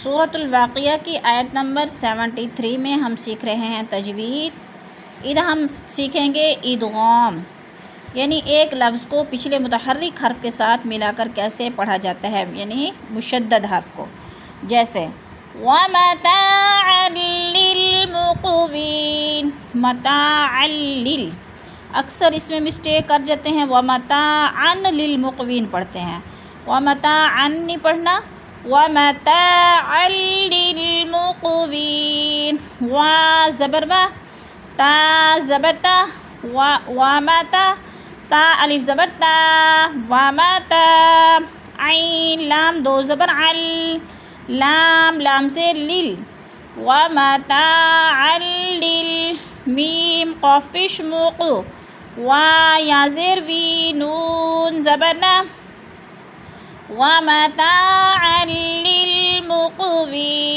سورۃ الواقعہ کی آیت نمبر 73 میں ہم سیکھ رہے ہیں تجوید۔ ادھر ہم سیکھیں گے ادغام، یعنی ایک لفظ کو پچھلے متحرک حرف کے ساتھ ملا کر کیسے پڑھا جاتا ہے، یعنی مشدد حرف کو، جیسے وَمَتَاعًا لِّلْمُقْوِينَ، مَتَاعًا لِّل، اکثر اس میں مسٹیک کر جاتے ہیں، وَمَتَاعًا لِّلْمُقْوِينَ پڑھتے ہیں، وَمَتَاعًا نہیں پڑھنا، وَمَتَاعًا لِّلْمُقْوِينَ، وا زبر با، تا زبر تا، وَمَتَا، تا الف زبر تا، وَمَتَا، عین لام دو زبر عل، لام لام سے لل، وَمَتَاعًا لِّل، میم قاف پیش موق، وا یا زیر وی، نون زبر نا، وَمَتَاعًا لِّلْمُقْوِينَ۔